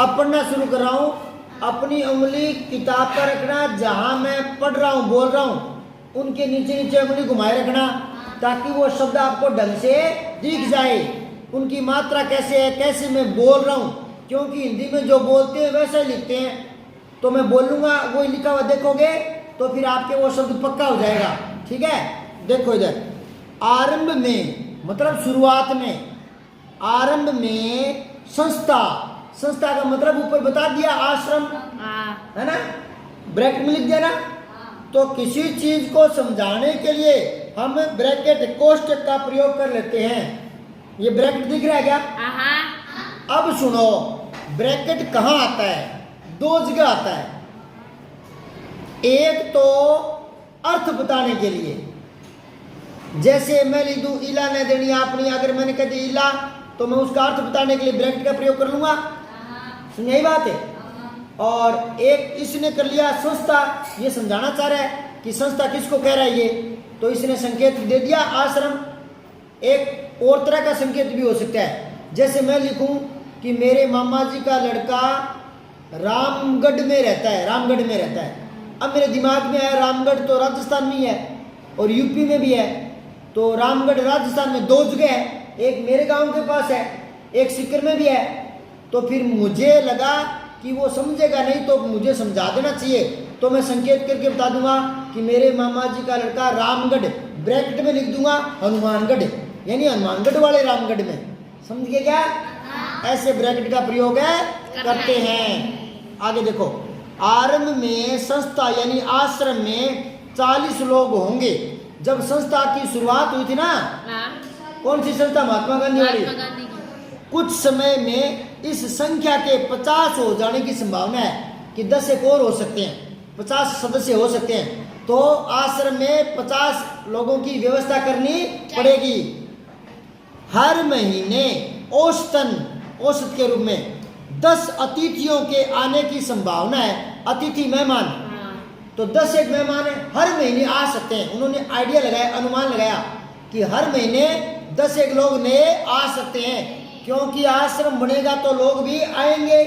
अब पढ़ना शुरू कर रहा हूँ। अपनी उंगली किताब पर रखना, जहां मैं पढ़ रहा हूँ बोल रहा हूँ उनके नीचे नीचे उंगली घुमाए रखना, ताकि वो शब्द आपको ढंग से दिख जाए। उनकी मात्रा कैसे है, कैसे मैं बोल रहा हूँ, क्योंकि हिंदी में जो बोलते हैं वैसा ही लिखते हैं। तो मैं बोलूँगा वो लिखा हुआ देखोगे तो फिर आपके वो शब्द पक्का हो जाएगा। ठीक है, देखो इधर, आरंभ में मतलब शुरुआत में, आरंभ में संस्था, संस्था का मतलब ऊपर बता दिया, आश्रम है ना, ब्रैकेट में लिख दिया ना। तो किसी चीज को समझाने के लिए हम ब्रैकेट कोष्टक का प्रयोग कर लेते हैं। ये ब्रैकेट दिख रहा है क्या? अब सुनो, ब्रैकेट कहाँ आता है? दो जगह आता है। एक तो अर्थ बताने के लिए, जैसे मैं लिख दूं इला ने देनी आपने, अगर मैंने कह दी इला तो मैं उसका अर्थ बताने के लिए ब्रैकेट का प्रयोग कर लूंगा। सुनिए, यही बात है। और एक इसने कर लिया संस्था, ये समझाना चाह रहा है कि संस्था किसको कह रहा है ये, तो इसने संकेत दे दिया आश्रम। एक और तरह का संकेत भी हो सकता है, जैसे मैं लिखूं कि मेरे मामा जी का लड़का रामगढ़ में रहता है, रामगढ़ में रहता है। अब मेरे दिमाग में आया रामगढ़ तो राजस्थान में ही है और यूपी में भी है, तो रामगढ़ राजस्थान में दो जगह है, एक मेरे गांव के पास है, एक सीकर में भी है। तो फिर मुझे लगा कि वो समझेगा नहीं तो मुझे समझा देना चाहिए, तो मैं संकेत करके बता दूंगा कि मेरे मामा जी का लड़का रामगढ़, ब्रैकेट में लिख दूंगा हनुमानगढ़, यानी हनुमानगढ़ वाले रामगढ़ में। समझ गए क्या? ऐसे ब्रैकेट का प्रयोग है करते हैं। आगे देखो, आरंभ में संस्था यानी आश्रम में 40 लोग होंगे। जब संस्था की शुरुआत हुई थी ना, कौन सी संस्था? महात्मा गांधी वाली। कुछ समय में इस संख्या के 50 हो जाने की संभावना है कि 10 एक और हो सकते हैं, 50 सदस्य हो सकते हैं। तो आश्रम में 50 लोगों की व्यवस्था करनी पड़ेगी। हर महीने औसतन, औसत के रूप में 10 अतिथियों के आने की संभावना है। अतिथि मेहमान, तो 10 एक मेहमान है, हर महीने आ सकते हैं। उन्होंने आइडिया लगाया, अनुमान लगाया कि हर महीने 10 एक लोग नए आ सकते हैं, क्योंकि आश्रम बनेगा तो लोग भी आएंगे,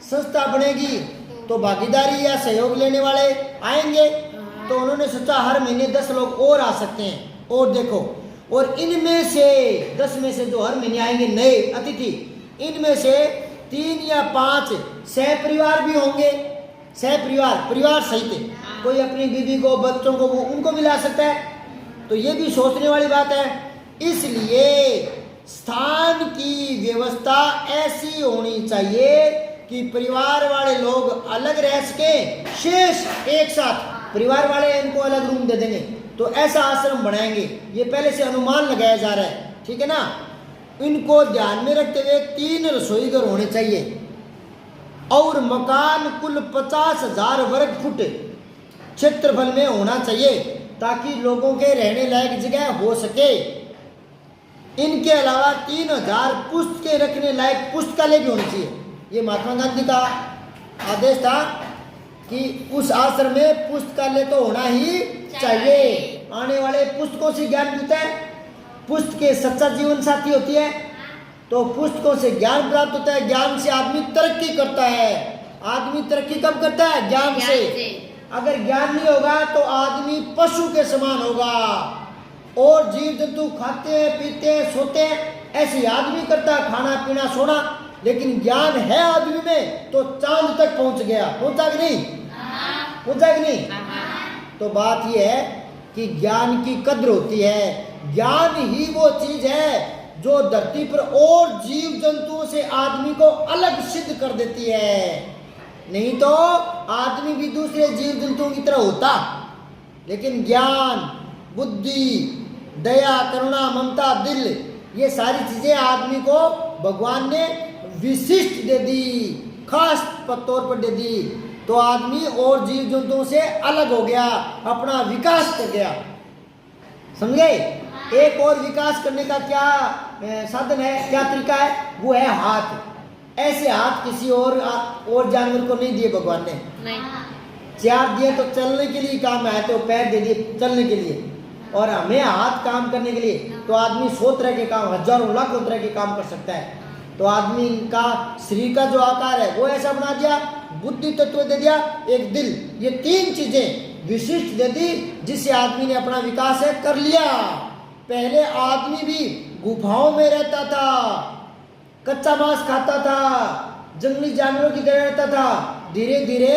संस्था बनेगी तो भागीदारी या सहयोग लेने वाले आएंगे। तो उन्होंने सोचा हर महीने 10 लोग और आ सकते हैं। और देखो, और इनमें से 10 में से जो हर महीने आएंगे नए अतिथि, इनमें से 3 या 5 सह परिवार भी होंगे। सह परिवार, परिवार सहित, कोई अपनी बीवी को, बच्चों को, वो उनको भी ला सकता है। तो ये भी सोचने वाली बात है। इसलिए स्थान की व्यवस्था ऐसी होनी चाहिए कि परिवार वाले लोग अलग रह सके, शेष एक साथ। परिवार वाले इनको अलग रूम दे देंगे तो ऐसा आश्रम बनाएंगे। ये पहले से अनुमान लगाया जा रहा है, ठीक है ना। इनको ध्यान में रखते हुए 3 रसोई घर होने चाहिए और मकान कुल 50,000 वर्ग फुट क्षेत्रफल में होना चाहिए, ताकि लोगों के रहने लायक जगह हो सके। इनके अलावा 3000 पुस्तकें रखने लायक पुस्तकालय भी होनी चाहिए। ये महात्मा गांधी का आदेश था कि उस आश्रम में पुस्तकालय तो होना ही चाहिए। आने वाले पुस्तकों से ज्ञान मिलता है, पुस्तकें सच्चा जीवन साथी होती है, तो पुस्तकों से ज्ञान प्राप्त होता है। ज्ञान से आदमी तरक्की करता है। आदमी तरक्की कब करता है? ज्ञान से। अगर ज्ञान नहीं होगा तो आदमी पशु के समान होगा, और जीव जंतु खाते हैं, पीते हैं, सोते हैं, ऐसे आदमी करता है, खाना पीना सोना। लेकिन ज्ञान है आदमी में तो चांद तक पहुंच गया। पहुंचा कि नहीं? पहुंचा कि नहीं? तो बात यह है कि ज्ञान की कद्र होती है। ज्ञान ही वो चीज है जो धरती पर और जीव जंतुओं से आदमी को अलग सिद्ध कर देती है। नहीं तो आदमी भी दूसरे जीव जंतुओं की तरह होता। लेकिन ज्ञान, बुद्धि, दया, करुणा, ममता, दिल, ये सारी चीजें आदमी को भगवान ने विशिष्ट दे दी, खास तौर पर दे दी। तो आदमी और जीव जंतुओं से अलग हो गया, अपना विकास कर गया। समझे? एक और विकास करने का क्या साधन है, क्या तरीका है? वो है हाथ। ऐसे हाथ किसी और जानवर को नहीं दिए भगवान ने। नहीं। 4 दिए तो चलने के लिए काम आए, तो पैर दे दिए चलने के लिए, और हमें हाथ काम करने के लिए। तो आदमी 100 तरह के काम, हजारों लाखों तरह के काम कर सकता है। तो आदमी का शरीर का जो आकार है वो ऐसा बना दिया, बुद्धि तत्व दे दिया, एक दिल, ये 3 चीजें विशिष्ट दे दी जिससे आदमी ने अपना विकास है कर लिया। पहले आदमी भी गुफाओं में रहता था, कच्चा मांस खाता था, जंगली जानवरों की तरह रहता था। धीरे धीरे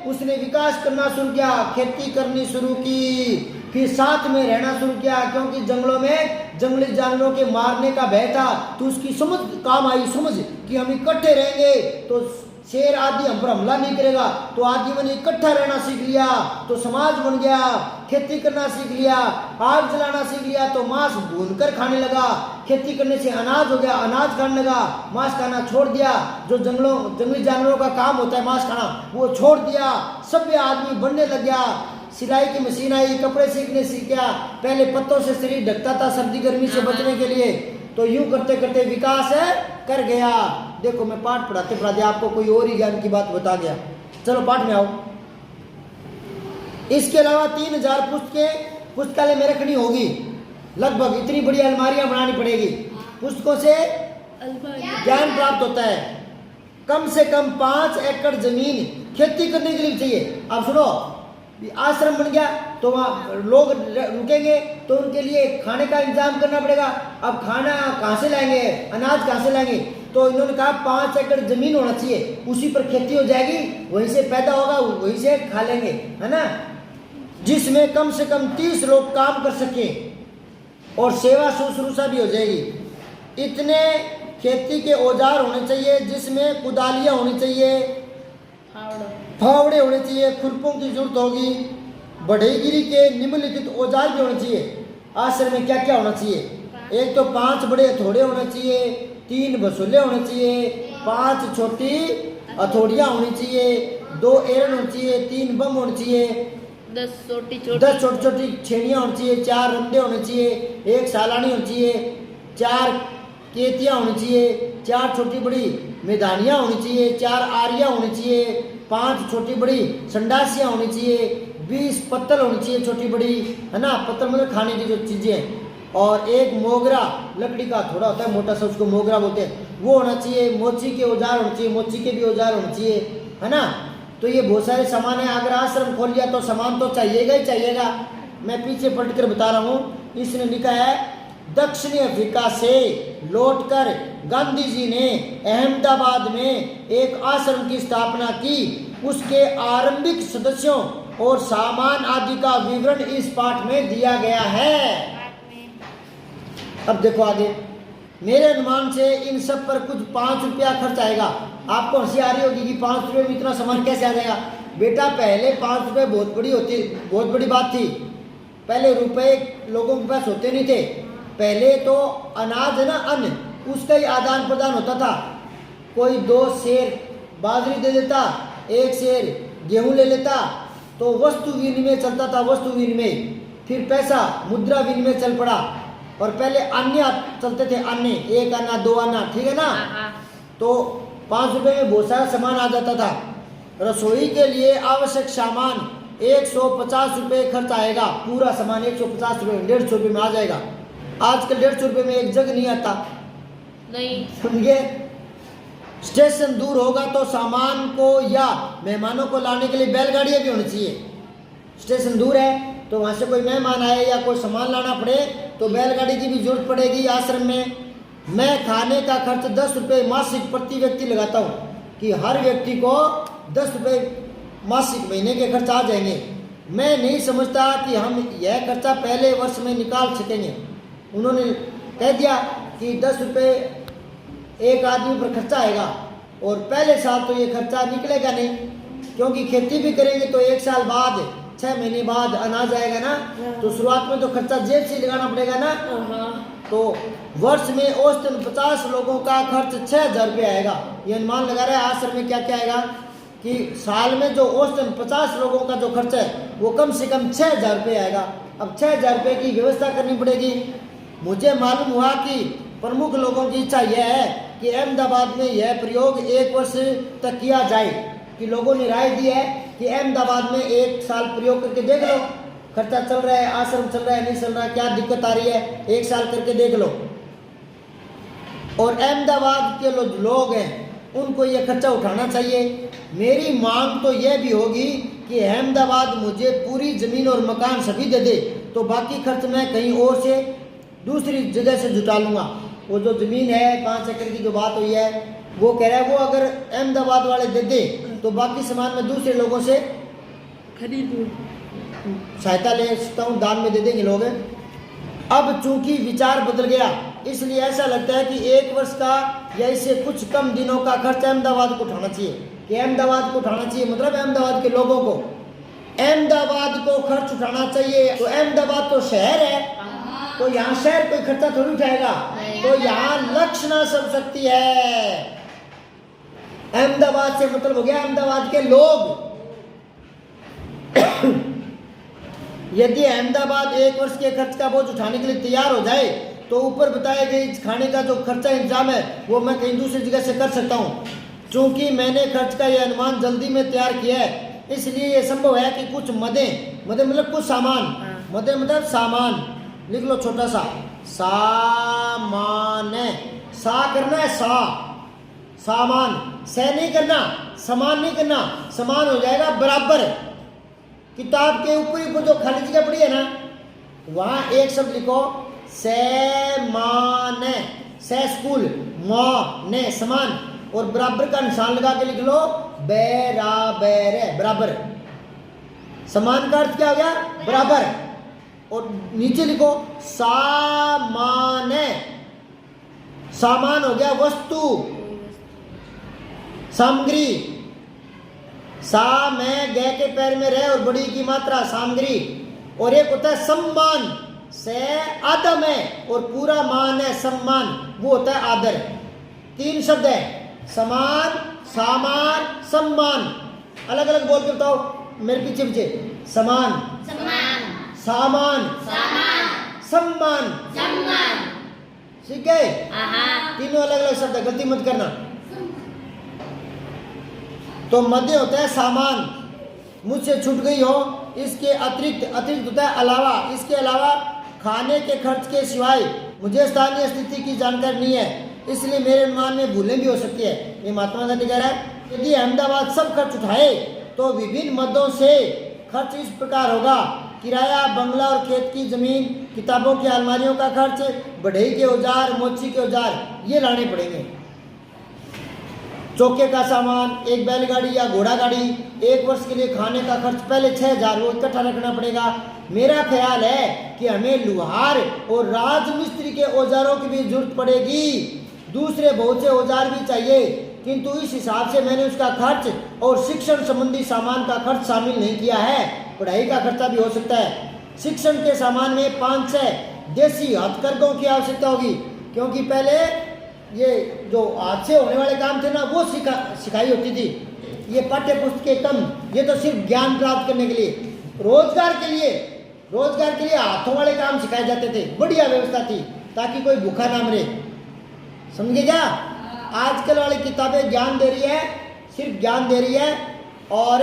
उसने विकास करना शुरू किया, खेती करनी शुरू की, फिर साथ में रहना शुरू किया, क्योंकि जंगलों में जंगली जानवरों के मारने का भय था। तो उसकी समझ काम आई, समझ कि हम इकट्ठे रहेंगे तो शेर आदि हम पर हमला नहीं करेगा। तो आदमी ने इकट्ठा रहना सीख लिया तो समाज बन गया, खेती करना सीख लिया, आग जलाना सीख लिया तो मांस भूनकर खाने लगा, खेती करने से अनाज हो गया, अनाज खाने लगा, मांस खाना छोड़ दिया, जो जंगली जानवरों का काम होता है मांस खाना वो छोड़ दिया, सभ्य आदमी बनने लग गया। सिलाई की मशीन आई, कपड़े सीखने सीख गया, पहले पत्तों से शरीर ढकता था सर्दी गर्मी से बचने के लिए। तो यूं करते करते विकास है कर गया। देखो मैं पाठ पढ़ाते पढ़ाते आपको कोई और ही ज्ञान की बात बता गया। चलो पाठ में आओ। इसके अलावा 3000 पुस्तकालय में रखनी होगी, लगभग इतनी बड़ी अलमारियां बनानी पड़ेगी। पुस्तकों से ज्ञान प्राप्त होता है। कम से कम 5 एकड़ जमीन खेती करने के लिए चाहिए। अब सुनो, आश्रम बन गया तो वहाँ लोग रुकेंगे तो उनके लिए खाने का इंतजाम करना पड़ेगा। अब खाना कहाँ से लाएंगे, अनाज कहाँ से लाएंगे? तो इन्होंने कहा 5 एकड़ जमीन होना चाहिए, उसी पर खेती हो जाएगी, वहीं से पैदा होगा, वहीं से खा लेंगे, है ना। जिसमें कम से कम 30 लोग काम कर सके और सेवा शुश्रूषा भी हो जाएगी। इतने खेती के औजार होने चाहिए, जिसमें कुदालियाँ होनी चाहिए, फावड़े होने चाहिए, खुरपों की जरूरत होगी, बढ़ईगिरी के निम्नलिखित औजार भी होने चाहिए। आश्रम में क्या क्या होना चाहिए? एक तो 5 बड़े हथौड़े होने चाहिए, 3 बसुले होने चाहिए, 5 छोटी हथौड़ियाँ होनी चाहिए, 2 एरन होनी चाहिए, 3 बम होने चाहिए, 10 छोटी छोटी छेड़ियाँ होनी चाहिए, 4 रंडे होने चाहिए, 1 सालानी होनी चाहिए, 4 केतियाँ होनी चाहिए, 4 छोटी बड़ी मैदानियाँ होनी चाहिए, 4 आरियाँ होनी चाहिए, 5 छोटी बड़ी संडासियाँ होनी चाहिए, 20 पत्तल होनी चाहिए छोटी बड़ी, है ना। पत्तल मतलब खाने की जो चीज़ें हैं। और 1 मोगरा, लकड़ी का थोड़ा होता है मोटा सा, उसको मोगरा बोलते हैं, वो होना चाहिए। मोची के औजार होने चाहिए, मोची के भी औजार होने चाहिए, है ना। तो ये बहुत सारे सामान है। अगर आश्रम खोल लिया तो सामान तो चाहिएगा ही चाहिएगा। मैं पीछे पलट कर बता रहा हूँ। इसने लिखा है, दक्षिणी अफ्रीका से लौटकर गांधी जी ने अहमदाबाद में एक आश्रम की स्थापना की। उसके आरंभिक सदस्यों और सामान आदि का विवरण इस पाठ में दिया गया है। अब देखो आगे। मेरे अनुमान से इन सब पर कुछ 5 रुपया खर्च आएगा। आपको हंसी आ रही होगी कि 5 रुपये में इतना सामान कैसे आ जाएगा? बेटा पहले 5 रुपये बहुत बड़ी बात थी। पहले रुपए लोगों के पास होते नहीं थे। पहले तो अनाज है ना, अन्न, उसका ही आदान प्रदान होता था। कोई 2 सेर बाजरी दे देता, 1 सेर गेहूं ले लेता, तो वस्तु विनिमय चलता था, वस्तु विनिमय। फिर पैसा मुद्रा विनिमय चल पड़ा। और पहले अन्य चलते थे, अन्य, 1 आना 2 आना, ठीक है ना। तो 5 रुपये में बहुत सारा सामान आ जाता था। रसोई के लिए आवश्यक सामान 150 रुपये खर्च आएगा। पूरा सामान 150 रुपये, 150 रुपये में आ जाएगा। आजकल 150 रुपये में एक जग नहीं आता, नहीं समझे। स्टेशन दूर होगा तो सामान को या मेहमानों को लाने के लिए बैलगाड़ियाँ भी होनी चाहिए। स्टेशन दूर है तो वहाँ से कोई मेहमान आए या कोई सामान लाना पड़े तो बैलगाड़ी की भी जरूरत पड़ेगी आश्रम में। मैं खाने का खर्च 10 रुपये मासिक प्रति व्यक्ति लगाता हूँ, कि हर व्यक्ति को 10 रुपये मासिक महीने के खर्च आ जाएंगे। मैं नहीं समझता कि हम यह खर्चा पहले वर्ष में निकाल सकेंगे। उन्होंने कह दिया कि 10 रुपये एक आदमी पर खर्चा आएगा, और पहले साल तो ये खर्चा निकलेगा नहीं, क्योंकि खेती भी करेंगे तो 1 साल बाद, 6 महीने बाद अनाज आएगा ना। तो शुरुआत में तो खर्चा जेब से लगाना पड़ेगा ना। तो वर्ष में औसतन 50 लोगों का खर्च 6000 रुपये आएगा। ये अनुमान लगा रहा है आश्रम में क्या क्या आएगा, कि साल में जो औसतन 50 लोगों का जो खर्च है वो कम से कम 6000 रुपये आएगा। अब 6000 रुपये की व्यवस्था करनी पड़ेगी। मुझे मालूम हुआ कि प्रमुख लोगों की इच्छा यह है कि अहमदाबाद में यह प्रयोग 1 वर्ष तक किया जाए, कि लोगों ने राय दी है कि अहमदाबाद में 1 साल प्रयोग करके देख लो, खर्चा चल रहा है, आश्रम चल रहा है, नहीं चल रहा है, क्या दिक्कत आ रही है, 1 साल करके देख लो। और अहमदाबाद के लोग हैं उनको ये खर्चा उठाना चाहिए। मेरी मांग तो यह भी होगी कि अहमदाबाद मुझे पूरी ज़मीन और मकान सभी दे दे, तो बाकी खर्च मैं कहीं और से दूसरी जगह से जुटा लूँगा। वो जो ज़मीन है 5 एकड़ की जो बात हुई है, वो कह रहा है वो अगर अहमदाबाद वाले दे दे तो बाकी सामान मैं दूसरे लोगों से खरीद लूँ, सहायता ले सकता हूँ, दान में दे देंगे लोग। अब चूंकि विचार बदल गया, इसलिए ऐसा लगता है कि 1 वर्ष का या इससे कुछ कम दिनों का खर्च अहमदाबाद को उठाना चाहिए। कि अहमदाबाद को उठाना चाहिए मतलब अहमदाबाद के लोगों को अहमदाबाद को खर्च उठाना चाहिए। तो अहमदाबाद तो शहर है, तो यहाँ शहर कोई खर्चा थोड़ी उठाएगा, तो यहाँ लक्षणा सब शक्ति है। अहमदाबाद से मतलब हो गया अहमदाबाद के लोग। यदि अहमदाबाद 1 वर्ष के खर्च का बोझ उठाने के लिए तैयार हो जाए तो ऊपर बताए गए खाने का जो खर्चा इंतजाम है वो मैं कहीं दूसरी जगह से कर सकता हूँ। चूंकि मैंने खर्च का यह अनुमान जल्दी में तैयार किया है, इसलिए ये संभव है कि कुछ मदे मतलब कुछ सामान, मदे मतलब सामान, लिख लो छोटा सा, सामान है, सा करना है, सा सामान, से नहीं करना, समान नहीं करना, समान हो जाएगा बराबर। किताब के ऊपर जो खाली जगह पड़ी है ना, वहाँ एक शब्द लिखो, से मान, से स्कूल, म ने समान, और बराबर का निशान लगा के लिख लो बराबर है, बराबर। समान का अर्थ क्या हो गया? बराबर। और नीचे लिखो सामान, सामान हो गया वस्तु, सामग्री। सा में गे के पैर में रहे और बड़ी की मात्रा सामग्री। और एक होता है सम्मान, से आदम है और पूरा मान है सम्मान, वो होता है आदर। 3 शब्द है, समान, सामान, सम्मान। अलग अलग बोल के बताओ मेरे पीछे पीछे। समान, सम्मान, सामान, सामान, सम्मान, सम्मान। ठीक है? हाँ। तीनों अलग अलग शब्द है, गलती मत करना। तो मध्य होता है सामान, मुझसे छूट गई हो, इसके अतिरिक्त, अतिरिक्त होता है अलावा, इसके अलावा खाने के खर्च के सिवाय मुझे स्थानीय स्थिति की जानकारी नहीं है, इसलिए मेरे अनुमान में भूलें भी हो सकती है। ये महात्मा गांधी कह रहा है, यदि अहमदाबाद सब खर्च उठाए तो विभिन्न मदों से खर्च इस प्रकार होगा: किराया, बंगला और खेत की जमीन, किताबों की अलमारियों का खर्च, बढ़ई के औजार, मोची के औजार, ये लाने पड़ेंगे। चौके का सामान, एक बैलगाड़ी या घोड़ा गाड़ी, 1 वर्ष के लिए खाने का खर्च पहले 6,000 वो इकट्ठा रखना पड़ेगा। मेरा ख्याल है कि हमें लुहार और राजमिस्त्री के औजारों की भी जरूरत पड़ेगी, दूसरे बहुत से औजार भी चाहिए, किंतु इस हिसाब से मैंने उसका खर्च और शिक्षण संबंधी सामान का खर्च शामिल नहीं किया है। पढ़ाई का खर्चा भी हो सकता है। शिक्षण के सामान में 5-6 देसी हथकरघों की आवश्यकता होगी, क्योंकि पहले ये जो हाथ से होने वाले काम थे ना वो सिखाई होती थी। ये पाठ्य पुस्तकें कम, ये तो सिर्फ ज्ञान प्राप्त करने के लिए, रोजगार के लिए हाथों वाले काम सिखाए जाते थे। बढ़िया व्यवस्था थी ताकि कोई भूखा ना मरे। समझे क्या? आजकल वाली किताबें ज्ञान दे रही है, सिर्फ ज्ञान दे रही है, और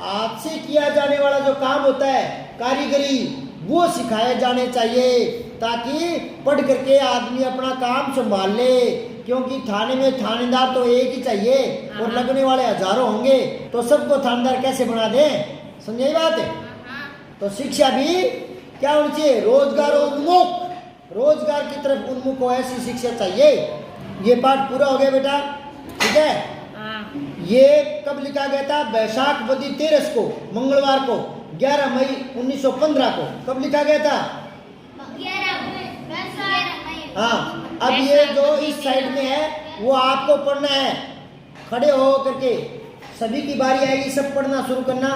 हाथ से किया जाने वाला जो काम होता है, कारीगरी, वो सिखाए जाने चाहिए ताकि पढ़ करके आदमी अपना काम संभाल ले। क्योंकि थाने में थानेदार तो एक ही चाहिए और लगने वाले हजारों होंगे, तो सबको थानेदार कैसे बना दें? समझे बात? तो शिक्षा भी क्या होनी चाहिए? रोजगारोन्मुख, रोजगार की तरफ उन्मुख हो, ऐसी शिक्षा चाहिए। ये पाठ पूरा हो गया बेटा, ठीक है? ये कब लिखा गया था? बैसाख बदी 13 को, मंगलवार को, 11 मई 1915 को। कब लिखा गया था? 11 मई। हाँ, अब ये जो इस साइड में है वो आपको पढ़ना है, खड़े हो करके। सभी की बारी आएगी, सब पढ़ना शुरू करना,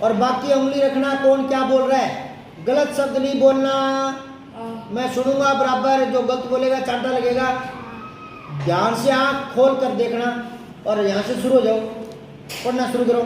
और बाकी उंगली रखना कौन क्या बोल रहा है। गलत शब्द नहीं बोलना, मैं सुनूंगा बराबर, जो गलत बोलेगा चांटा लगेगा। ध्यान से आँख खोल कर देखना और यहाँ से शुरू हो जाओ, पढ़ना शुरू करो।